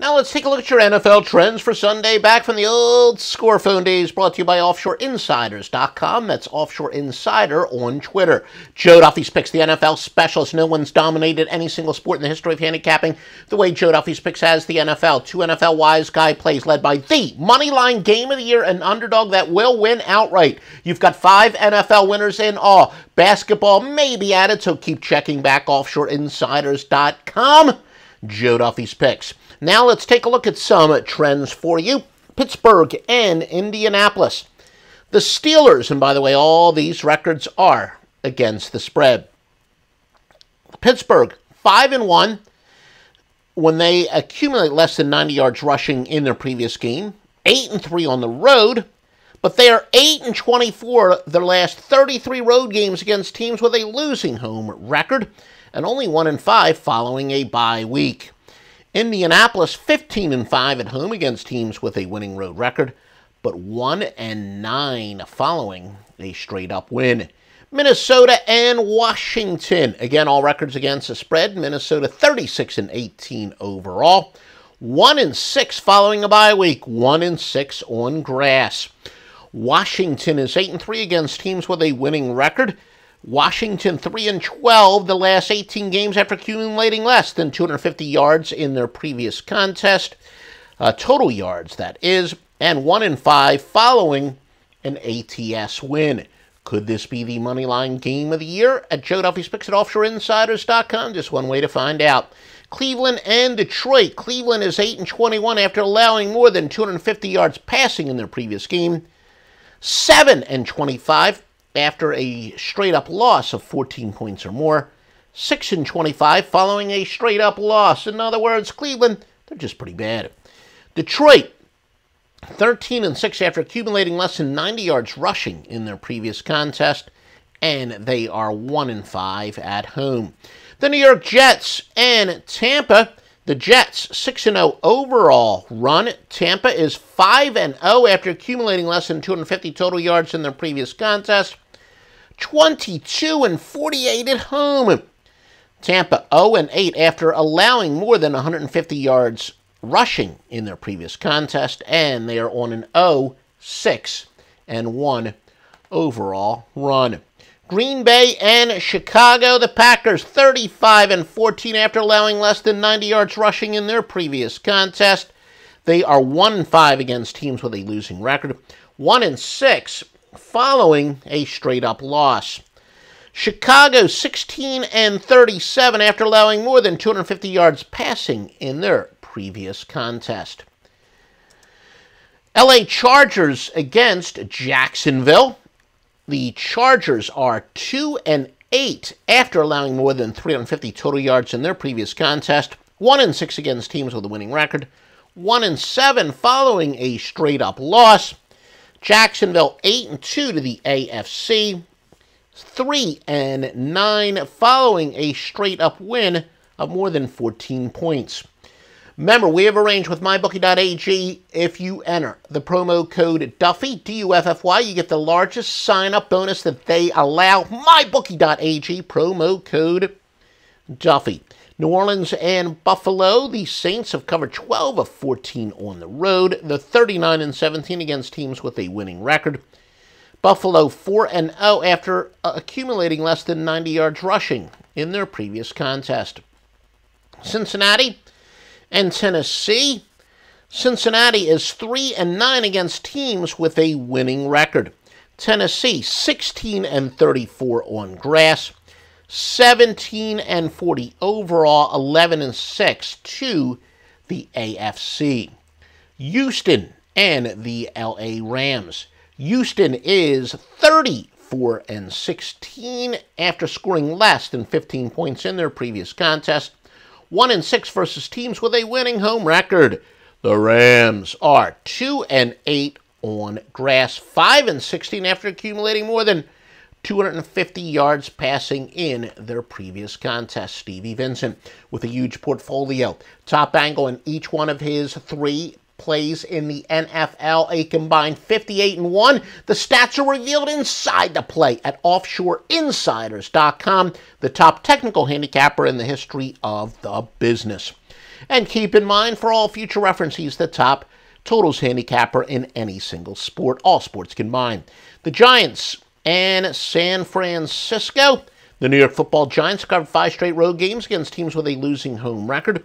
Now let's take a look at your NFL trends for Sunday, back from the old score phone days, brought to you by OffshoreInsiders.com. That's Offshore Insider on Twitter. Joe Duffy's Picks, the NFL specialist. No one's dominated any single sport in the history of handicapping the way Joe Duffy's Picks has the NFL. Two NFL wise guy plays led by the Moneyline Game of the Year, an underdog that will win outright. You've got 5 NFL winners in all. Basketball may be added, so keep checking back OffshoreInsiders.com. Joe Duffy's Picks. Now let's take a look at some trends for you. Pittsburgh and Indianapolis. The Steelers, and by the way, all these records are against the spread. Pittsburgh, 5-1 when they accumulate less than 90 yards rushing in their previous game. 8-3 on the road, but they are 8-24 their last 33 road games against teams with a losing home record, and only 1-5 following a bye week. Indianapolis 15-5 at home against teams with a winning road record, but 1-9 following a straight-up win. Minnesota and Washington, again all records against the spread. Minnesota 36-18 overall, 1-6 following a bye week, 1-6 on grass. Washington is 8-3 against teams with a winning record. Washington 3-12 the last 18 games after accumulating less than 250 yards in their previous contest. Total yards, that is. And 1-5 following an ATS win. Could this be the Moneyline Game of the Year? At Joe Duffy's Picks at OffshoreInsiders.com. Just one way to find out. Cleveland and Detroit. Cleveland is 8-21 after allowing more than 250 yards passing in their previous game. 7-25 after a straight-up loss of 14 points or more. 6-25 following a straight-up loss. In other words, Cleveland, they're just pretty bad. Detroit, 13-6 after accumulating less than 90 yards rushing in their previous contest, and they are 1-5 at home. The New York Jets and Tampa. The Jets, 6-0 overall run. Tampa is 5-0 after accumulating less than 250 total yards in their previous contest. 22-48 at home. Tampa 0-8 after allowing more than 150 yards rushing in their previous contest, and they are on an 0-6-1 overall run. Green Bay and Chicago, the Packers 35-14 after allowing less than 90 yards rushing in their previous contest. They are 1-5 against teams with a losing record, 1-6 following a straight-up loss. Chicago 16-37 after allowing more than 250 yards passing in their previous contest. LA Chargers against Jacksonville. The Chargers are 2-8 after allowing more than 350 total yards in their previous contest. 1-6 against teams with a winning record. 1-7 following a straight-up loss. Jacksonville 8-2 to the AFC. 3-9 following a straight-up win of more than 14 points. Remember, we have arranged with MyBookie.ag. If you enter the promo code Duffy, D-U-F-F-Y, you get the largest sign-up bonus that they allow. MyBookie.ag, promo code Duffy. New Orleans and Buffalo, the Saints have covered 12 of 14 on the road. They're 39-17 against teams with a winning record. Buffalo 4-0 after accumulating less than 90 yards rushing in their previous contest. Cincinnati and Tennessee. Cincinnati is 3-9 against teams with a winning record. Tennessee 16-34 on grass, 17-40 overall, 11-6 to the AFC. Houston and the LA Rams. Houston is 34-16 after scoring less than 15 points in their previous contest. 1-6 versus teams with a winning home record. The Rams are 2-8 on grass, 5-16 after accumulating more than 250 yards passing in their previous contest. Stevie Vincent with a huge portfolio. Top angle in each one of his 3 plays in the NFL, a combined 58-1. The stats are revealed inside the play at OffshoreInsiders.com, the top technical handicapper in the history of the business. And keep in mind, for all future reference, he's the top totals handicapper in any single sport, all sports combined. The Giants and San Francisco. The New York Football Giants covered 5 straight road games against teams with a losing home record.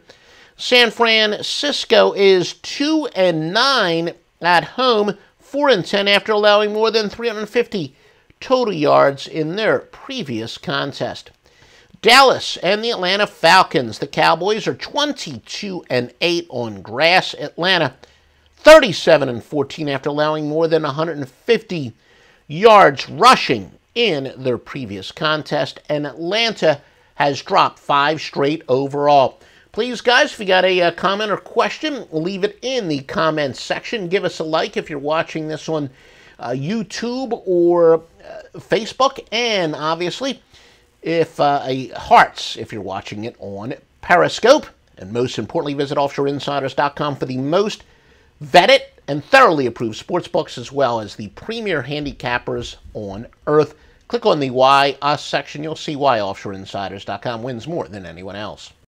San Francisco is 2-9 at home, 4-10 after allowing more than 350 total yards in their previous contest. Dallas and the Atlanta Falcons. The Cowboys are 22-8 on grass. Atlanta 37-14 after allowing more than 150 yards rushing in their previous contest. And Atlanta has dropped 5 straight overall. Please, guys, if you got a comment or question, leave it in the comments section. Give us a like if you're watching this on YouTube or Facebook. And obviously, if hearts if you're watching it on Periscope. And most importantly, visit offshoreinsiders.com for the most vetted and thoroughly approved sportsbooks, as well as the premier handicappers on earth. Click on the Why Us section. You'll see why offshoreinsiders.com wins more than anyone else.